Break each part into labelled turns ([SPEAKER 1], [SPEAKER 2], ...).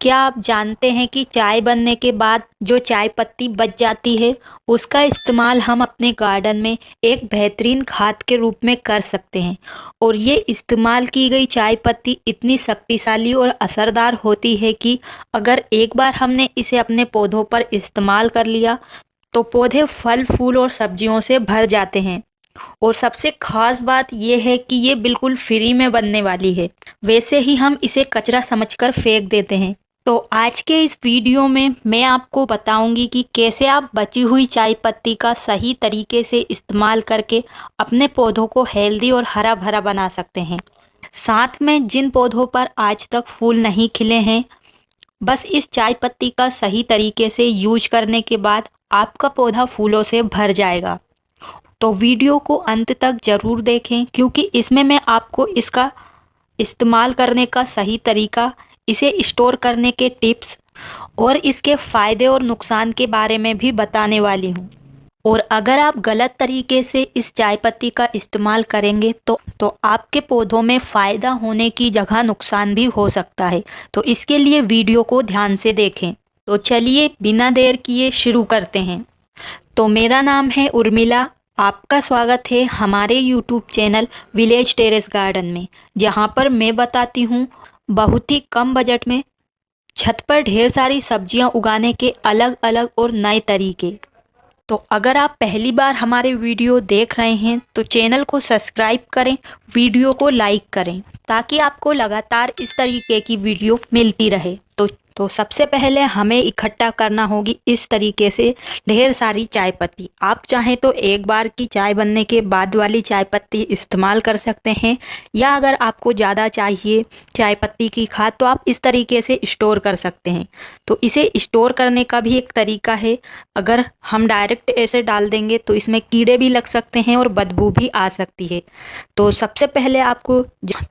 [SPEAKER 1] क्या आप जानते हैं कि चाय बनने के बाद जो चाय पत्ती बच जाती है उसका इस्तेमाल हम अपने गार्डन में एक बेहतरीन खाद के रूप में कर सकते हैं। और ये इस्तेमाल की गई चाय पत्ती इतनी शक्तिशाली और असरदार होती है कि अगर एक बार हमने इसे अपने पौधों पर इस्तेमाल कर लिया तो पौधे फल फूल और सब्जियों से भर जाते हैं। और सबसे खास बात यह है कि ये बिल्कुल फ्री में बनने वाली है। वैसे ही हम इसे कचरा समझकर फेंक देते हैं। तो आज के इस वीडियो में मैं आपको बताऊंगी कि कैसे आप बची हुई चाय पत्ती का सही तरीके से इस्तेमाल करके अपने पौधों को हेल्दी और हरा भरा बना सकते हैं। साथ में जिन पौधों पर आज तक फूल नहीं खिले हैं, बस इस चाय पत्ती का सही तरीके से यूज करने के बाद आपका पौधा फूलों से भर जाएगा। तो वीडियो को अंत तक ज़रूर देखें, क्योंकि इसमें मैं आपको इसका इस्तेमाल करने का सही तरीका, इसे स्टोर करने के टिप्स और इसके फ़ायदे और नुकसान के बारे में भी बताने वाली हूँ। और अगर आप गलत तरीके से इस चाय पत्ती का इस्तेमाल करेंगे तो आपके पौधों में फ़ायदा होने की जगह नुकसान भी हो सकता है। तो इसके लिए वीडियो को ध्यान से देखें। तो चलिए बिना देर किए शुरू करते हैं। तो मेरा नाम है उर्मिला। आपका स्वागत है हमारे YouTube channel village terrace garden में, जहां पर मैं बताती हूं बहुत ही कम बजट में छत पर ढेर सारी सब्जियां उगाने के अलग अलग और नए तरीके। तो अगर आप पहली बार हमारे वीडियो देख रहे हैं तो चैनल को सब्सक्राइब करें, वीडियो को लाइक करें, ताकि आपको लगातार इस तरीके की वीडियो मिलती रहे। तो सबसे पहले हमें इकट्ठा करना होगी इस तरीके से ढेर सारी चाय पत्ती। आप चाहें तो एक बार की चाय बनने के बाद वाली चाय पत्ती इस्तेमाल कर सकते हैं, या अगर आपको ज़्यादा चाहिए चाय पत्ती की खाद तो आप इस तरीके से स्टोर कर सकते हैं। तो इसे स्टोर करने का भी एक तरीका है। अगर हम डायरेक्ट ऐसे डाल देंगे तो इसमें कीड़े भी लग सकते हैं और बदबू भी आ सकती है। तो सबसे पहले आपको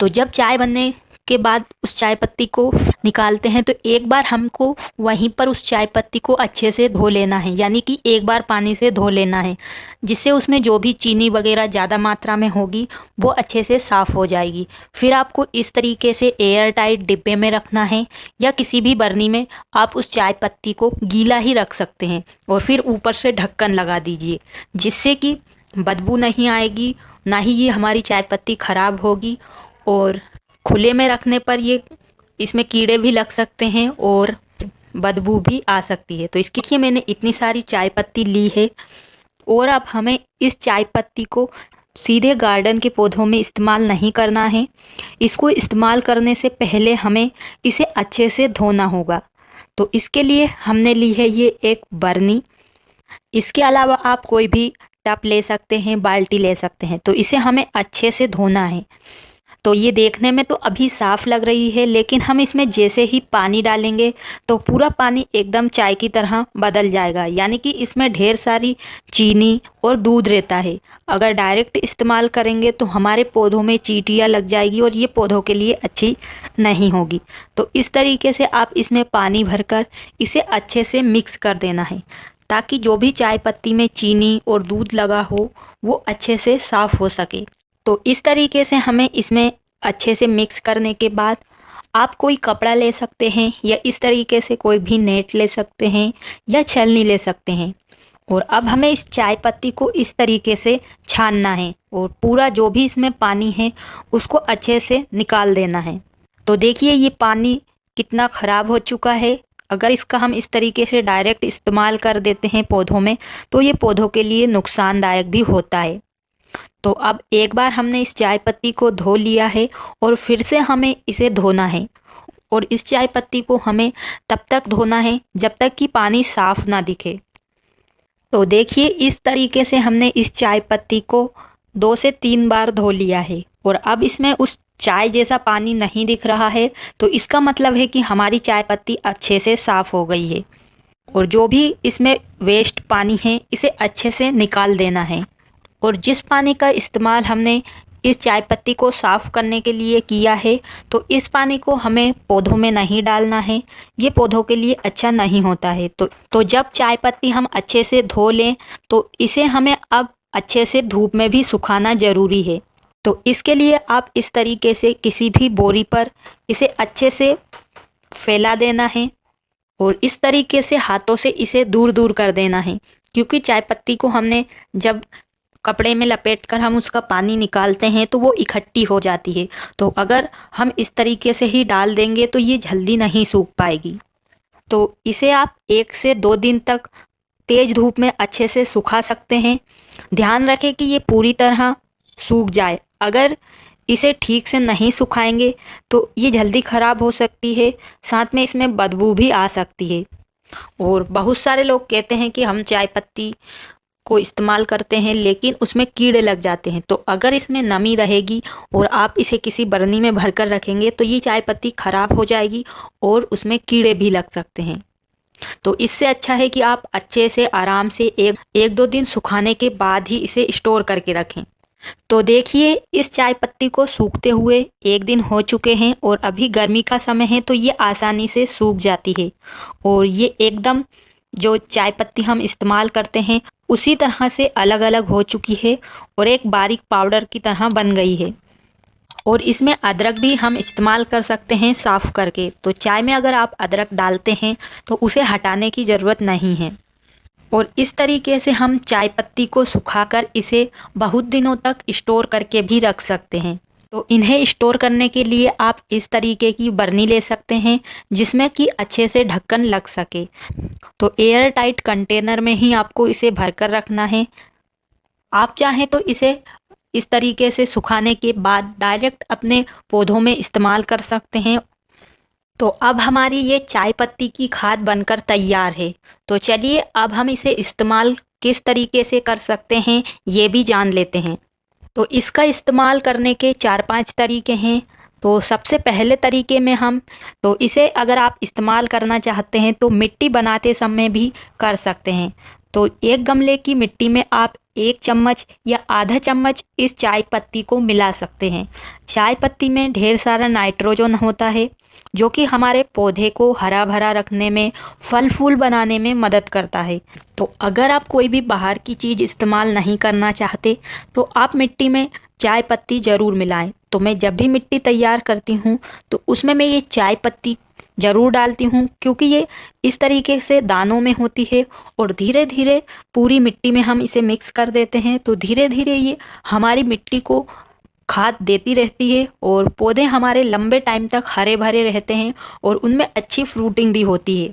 [SPEAKER 1] जब चाय बनने के बाद उस चाय पत्ती को निकालते हैं तो एक बार हमको वहीं पर उस चाय पत्ती को अच्छे से धो लेना है, यानी कि एक बार पानी से धो लेना है, जिससे उसमें जो भी चीनी वगैरह ज़्यादा मात्रा में होगी वो अच्छे से साफ़ हो जाएगी। फिर आपको इस तरीके से एयर टाइट डिब्बे में रखना है, या किसी भी बर्नी में आप उस चाय पत्ती को गीला ही रख सकते हैं। और फिर ऊपर से ढक्कन लगा दीजिए, जिससे कि बदबू नहीं आएगी, ना ही ये हमारी चाय पत्ती ख़राब होगी। और खुले में रखने पर ये इसमें कीड़े भी लग सकते हैं और बदबू भी आ सकती है। तो इसके लिए मैंने इतनी सारी चाय पत्ती ली है। और अब हमें इस चाय पत्ती को सीधे गार्डन के पौधों में इस्तेमाल नहीं करना है। इसको इस्तेमाल करने से पहले हमें इसे अच्छे से धोना होगा। तो इसके लिए हमने ली है ये एक बर्नी। इसके अलावा आप कोई भी टब ले सकते हैं, बाल्टी ले सकते हैं। तो इसे हमें अच्छे से धोना है। तो ये देखने में तो अभी साफ़ लग रही है, लेकिन हम इसमें जैसे ही पानी डालेंगे तो पूरा पानी एकदम चाय की तरह बदल जाएगा, यानी कि इसमें ढेर सारी चीनी और दूध रहता है। अगर डायरेक्ट इस्तेमाल करेंगे तो हमारे पौधों में चींटियाँ लग जाएगी और ये पौधों के लिए अच्छी नहीं होगी। तो इस तरीके से आप इसमें पानी भरकर इसे अच्छे से मिक्स कर देना है, ताकि जो भी चाय पत्ती में चीनी और दूध लगा हो वो अच्छे से साफ़ हो सके। तो इस तरीके से हमें इसमें अच्छे से मिक्स करने के बाद आप कोई कपड़ा ले सकते हैं, या इस तरीके से कोई भी नेट ले सकते हैं, या छलनी ले सकते हैं। और अब हमें इस चाय पत्ती को इस तरीके से छानना है और पूरा जो भी इसमें पानी है उसको अच्छे से निकाल देना है। तो देखिए ये पानी कितना ख़राब हो चुका है। अगर इसका हम इस तरीके से डायरेक्ट इस्तेमाल कर देते हैं पौधों में तो ये पौधों के लिए नुकसानदायक भी होता है। तो अब एक बार हमने इस चाय पत्ती को धो लिया है और फिर से हमें इसे धोना है। और इस चाय पत्ती को हमें तब तक धोना है जब तक कि पानी साफ़ ना दिखे। तो देखिए इस तरीके से हमने इस चाय पत्ती को 2 से 3 बार धो लिया है। और अब इसमें उस चाय जैसा पानी नहीं दिख रहा है, तो इसका मतलब है कि हमारी चाय पत्ती अच्छे से साफ़ हो गई है। और जो भी इसमें वेस्ट पानी है इसे अच्छे से निकाल देना है। और जिस पानी का इस्तेमाल हमने इस चाय पत्ती को साफ़ करने के लिए किया है, तो इस पानी को हमें पौधों में नहीं डालना है, ये पौधों के लिए अच्छा नहीं होता है। तो जब चाय पत्ती हम अच्छे से धो लें तो इसे हमें अब अच्छे से धूप में भी सुखाना ज़रूरी है। तो इसके लिए आप इस तरीके से किसी भी बोरी पर इसे अच्छे से फैला देना है और इस तरीके से हाथों से इसे दूर दूर कर देना है, क्योंकि चाय पत्ती को हमने जब कपड़े में लपेट कर हम उसका पानी निकालते हैं तो वो इकट्ठी हो जाती है। तो अगर हम इस तरीके से ही डाल देंगे तो ये जल्दी नहीं सूख पाएगी। तो इसे आप 1 से 2 दिन तक तेज धूप में अच्छे से सुखा सकते हैं। ध्यान रखें कि ये पूरी तरह सूख जाए। अगर इसे ठीक से नहीं सुखाएंगे तो ये जल्दी ख़राब हो सकती है, साथ में इसमें बदबू भी आ सकती है। और बहुत सारे लोग कहते हैं कि हम चाय पत्ती को इस्तेमाल करते हैं लेकिन उसमें कीड़े लग जाते हैं। तो अगर इसमें नमी रहेगी और आप इसे किसी बरनी में भरकर रखेंगे तो ये चाय पत्ती ख़राब हो जाएगी और उसमें कीड़े भी लग सकते हैं। तो इससे अच्छा है कि आप अच्छे से आराम से एक दो दिन सुखाने के बाद ही इसे स्टोर करके रखें। तो देखिए, इस चाय पत्ती को सूखते हुए 1 दिन हो चुके हैं और अभी गर्मी का समय है तो ये आसानी से सूख जाती है और ये एकदम जो चाय पत्ती हम इस्तेमाल करते हैं उसी तरह से अलग अलग हो चुकी है और एक बारीक पाउडर की तरह बन गई है। और इसमें अदरक भी हम इस्तेमाल कर सकते हैं साफ़ करके। तो चाय में अगर आप अदरक डालते हैं तो उसे हटाने की ज़रूरत नहीं है। और इस तरीके से हम चाय पत्ती को सुखाकर इसे बहुत दिनों तक स्टोर करके भी रख सकते हैं। तो इन्हें स्टोर करने के लिए आप इस तरीके की बरनी ले सकते हैं जिसमें कि अच्छे से ढक्कन लग सके। तो एयर टाइट कंटेनर में ही आपको इसे भरकर रखना है। आप चाहें तो इसे इस तरीके से सुखाने के बाद डायरेक्ट अपने पौधों में इस्तेमाल कर सकते हैं। तो अब हमारी ये चाय पत्ती की खाद बनकर तैयार है। तो चलिए अब हम इसे इस्तेमाल किस तरीके से कर सकते हैं ये भी जान लेते हैं। तो इसका इस्तेमाल करने के 4-5 तरीके हैं। तो सबसे पहले तरीके में तो इसे अगर आप इस्तेमाल करना चाहते हैं तो मिट्टी बनाते समय भी कर सकते हैं। तो एक गमले की मिट्टी में आप 1 चम्मच या आधा चम्मच इस चाय पत्ती को मिला सकते हैं। चाय पत्ती में ढेर सारा नाइट्रोजन होता है जो कि हमारे पौधे को हरा भरा रखने में, फल फूल बनाने में मदद करता है। तो अगर आप कोई भी बाहर की चीज़ इस्तेमाल नहीं करना चाहते तो आप मिट्टी में चाय पत्ती ज़रूर मिलाएं। तो मैं जब भी मिट्टी तैयार करती हूँ तो उसमें मैं ये चाय पत्ती ज़रूर डालती हूँ, क्योंकि ये इस तरीके से दानों में होती है और धीरे धीरे पूरी मिट्टी में हम इसे मिक्स कर देते हैं। तो धीरे धीरे ये हमारी मिट्टी को खाद देती रहती है और पौधे हमारे लंबे टाइम तक हरे भरे रहते हैं और उनमें अच्छी फ्रूटिंग भी होती है।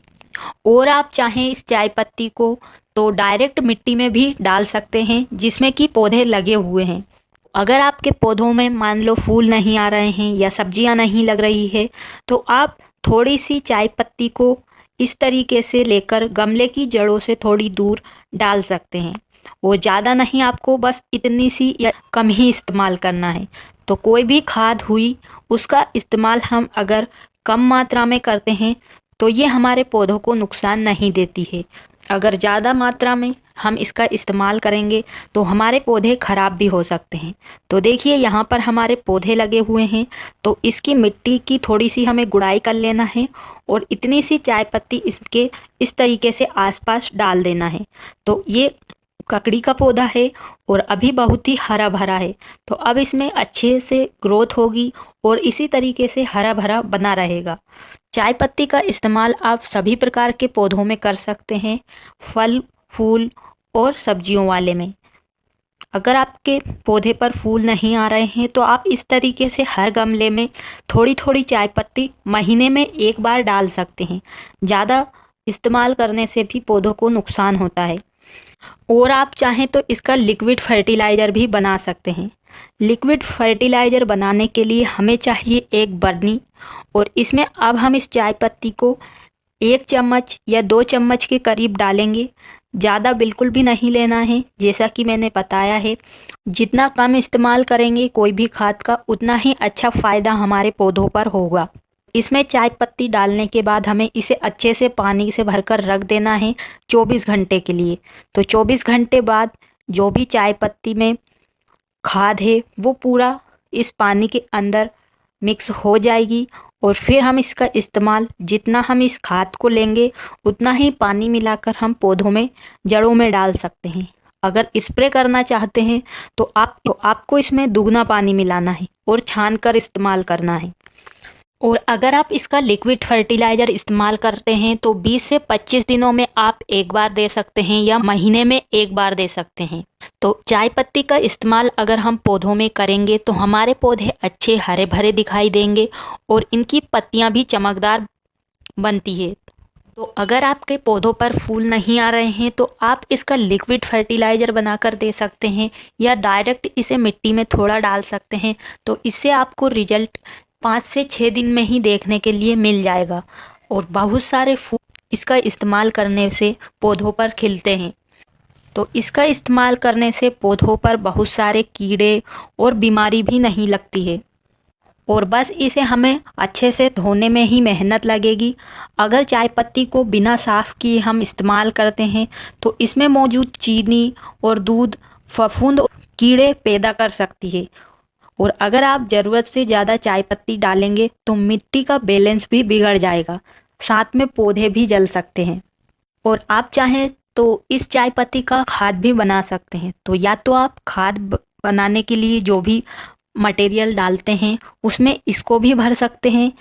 [SPEAKER 1] और आप चाहें इस चाय पत्ती को तो डायरेक्ट मिट्टी में भी डाल सकते हैं जिसमें कि पौधे लगे हुए हैं। अगर आपके पौधों में मान लो फूल नहीं आ रहे हैं या सब्जियां नहीं लग रही है तो आप थोड़ी सी चाय पत्ती को इस तरीके से लेकर गमले की जड़ों से थोड़ी दूर डाल सकते हैं। वो ज़्यादा नहीं, आपको बस इतनी सी या कम ही इस्तेमाल करना है। तो कोई भी खाद हुई उसका इस्तेमाल हम अगर कम मात्रा में करते हैं तो ये हमारे पौधों को नुकसान नहीं देती है। अगर ज़्यादा मात्रा में हम इसका इस्तेमाल करेंगे तो हमारे पौधे ख़राब भी हो सकते हैं। तो देखिए यहाँ पर हमारे पौधे लगे हुए हैं तो इसकी मिट्टी की थोड़ी सी हमें गुड़ाई कर लेना है और इतनी सी चाय पत्ती इसके इस तरीके से आसपास डाल देना है। तो ये ककड़ी का पौधा है और अभी बहुत ही हरा भरा है। तो अब इसमें अच्छे से ग्रोथ होगी और इसी तरीके से हरा भरा बना रहेगा। चाय पत्ती का इस्तेमाल आप सभी प्रकार के पौधों में कर सकते हैं, फल फूल और सब्जियों वाले में। अगर आपके पौधे पर फूल नहीं आ रहे हैं तो आप इस तरीके से हर गमले में थोड़ी थोड़ी चाय पत्ती महीने में 1 बार डाल सकते हैं। ज़्यादा इस्तेमाल करने से भी पौधों को नुकसान होता है। और आप चाहें तो इसका लिक्विड फर्टिलाइज़र भी बना सकते हैं। लिक्विड फर्टिलाइज़र बनाने के लिए हमें चाहिए एक बरनी और इसमें अब हम इस चाय पत्ती को 1 चम्मच या 2 चम्मच के करीब डालेंगे। ज़्यादा बिल्कुल भी नहीं लेना है। जैसा कि मैंने बताया है, जितना कम इस्तेमाल करेंगे कोई भी खाद का उतना ही अच्छा फ़ायदा हमारे पौधों पर होगा। इसमें चाय पत्ती डालने के बाद हमें इसे अच्छे से पानी से भरकर रख देना है 24 घंटे के लिए। तो 24 घंटे बाद जो भी चाय पत्ती में खाद है वो पूरा इस पानी के अंदर मिक्स हो जाएगी और फिर हम इसका इस्तेमाल, जितना हम इस खाद को लेंगे उतना ही पानी मिलाकर हम पौधों में जड़ों में डाल सकते हैं। अगर स्प्रे करना चाहते हैं तो आपको इसमें दुगना पानी मिलाना है और छान कर इस्तेमाल करना है। और अगर आप इसका लिक्विड फर्टिलाइज़र इस्तेमाल करते हैं तो 20 से 25 दिनों में आप एक बार दे सकते हैं या महीने में एक बार दे सकते हैं। तो चाय पत्ती का इस्तेमाल अगर हम पौधों में करेंगे तो हमारे पौधे अच्छे हरे भरे दिखाई देंगे और इनकी पत्तियां भी चमकदार बनती है। तो अगर आपके पौधों पर फूल नहीं आ रहे हैं तो आप इसका लिक्विड फर्टिलाइज़र बनाकर दे सकते हैं या डायरेक्ट इसे मिट्टी में थोड़ा डाल सकते हैं। तो इससे आपको रिजल्ट 5 से 6 दिन में ही देखने के लिए मिल जाएगा और बहुत सारे फूल इसका इस्तेमाल करने से पौधों पर खिलते हैं। तो इसका इस्तेमाल करने से पौधों पर बहुत सारे कीड़े और बीमारी भी नहीं लगती है और बस इसे हमें अच्छे से धोने में ही मेहनत लगेगी। अगर चाय पत्ती को बिना साफ़ किए हम इस्तेमाल करते हैं तो इसमें मौजूद चीनी और दूध फफूंद कीड़े पैदा कर सकती है और अगर आप ज़रूरत से ज़्यादा चाय पत्ती डालेंगे तो मिट्टी का बैलेंस भी बिगड़ जाएगा, साथ में पौधे भी जल सकते हैं। और आप चाहें तो इस चाय पत्ती का खाद भी बना सकते हैं। तो या तो आप खाद बनाने के लिए जो भी मटेरियल डालते हैं उसमें इसको भी भर सकते हैं।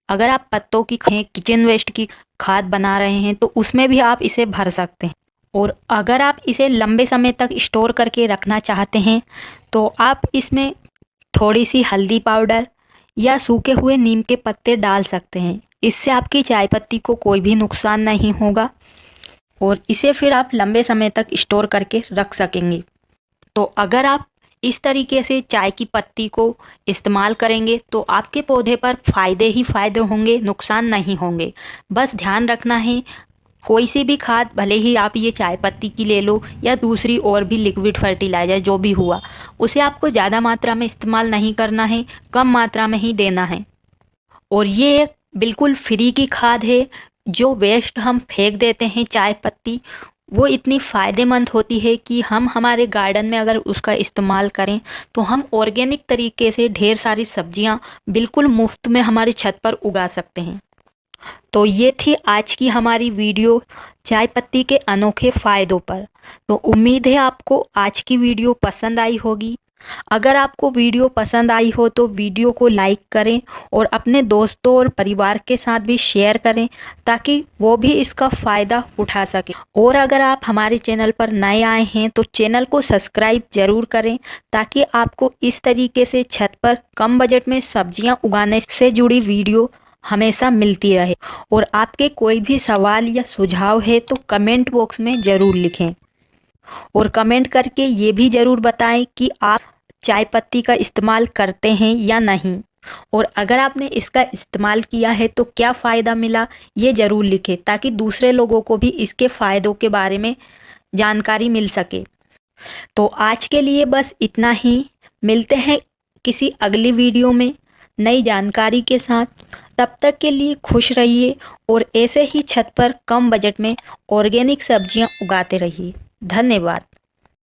[SPEAKER 1] अगर आप पत्तों की किचन वेस्ट की खाद बना रहे हैं तो उसमें भी आप इसे भर सकते हैं। और अगर आप इसे लंबे समय तक स्टोर करके रखना चाहते हैं तो आप इसमें थोड़ी सी हल्दी पाउडर या सूखे हुए नीम के पत्ते डाल सकते हैं। इससे आपकी चाय पत्ती को कोई भी नुकसान नहीं होगा और इसे फिर आप लंबे समय तक स्टोर करके रख सकेंगे। तो अगर आप इस तरीके से चाय की पत्ती को इस्तेमाल करेंगे तो आपके पौधे पर फ़ायदे ही फ़ायदे होंगे, नुकसान नहीं होंगे। बस ध्यान रखना है, कोई सी भी खाद भले ही आप ये चाय पत्ती की ले लो या दूसरी और भी लिक्विड फर्टिलाइज़र जो भी हुआ, उसे आपको ज़्यादा मात्रा में इस्तेमाल नहीं करना है, कम मात्रा में ही देना है। और ये एक बिल्कुल फ्री की खाद है। जो वेस्ट हम फेंक देते हैं चाय पत्ती, वो इतनी फ़ायदेमंद होती है कि हम हमारे गार्डन में अगर उसका इस्तेमाल करें तो हम ऑर्गेनिक तरीके से ढेर सारी सब्जियां बिल्कुल मुफ्त में हमारी छत पर उगा सकते हैं। तो ये थी आज की हमारी वीडियो चाय पत्ती के अनोखे फ़ायदों पर। तो उम्मीद है आपको आज की वीडियो पसंद आई होगी। अगर आपको वीडियो पसंद आई हो तो वीडियो को लाइक करें और अपने दोस्तों और परिवार के साथ भी शेयर करें ताकि वो भी इसका फ़ायदा उठा सके। और अगर आप हमारे चैनल पर नए आए हैं तो चैनल को सब्सक्राइब ज़रूर करें ताकि आपको इस तरीके से छत पर कम बजट में सब्जियां उगाने से जुड़ी वीडियो हमेशा मिलती रहे। और आपके कोई भी सवाल या सुझाव है तो कमेंट बॉक्स में ज़रूर लिखें और कमेंट करके ये भी ज़रूर बताएं कि आप चाय पत्ती का इस्तेमाल करते हैं या नहीं, और अगर आपने इसका इस्तेमाल किया है तो क्या फ़ायदा मिला ये ज़रूर लिखें ताकि दूसरे लोगों को भी इसके फ़ायदों के बारे में जानकारी मिल सके। तो आज के लिए बस इतना ही, मिलते हैं किसी अगली वीडियो में नई जानकारी के साथ। तब तक के लिए खुश रहिए और ऐसे ही छत पर कम बजट में ऑर्गेनिक सब्जियां उगाते रहिए। धन्यवाद।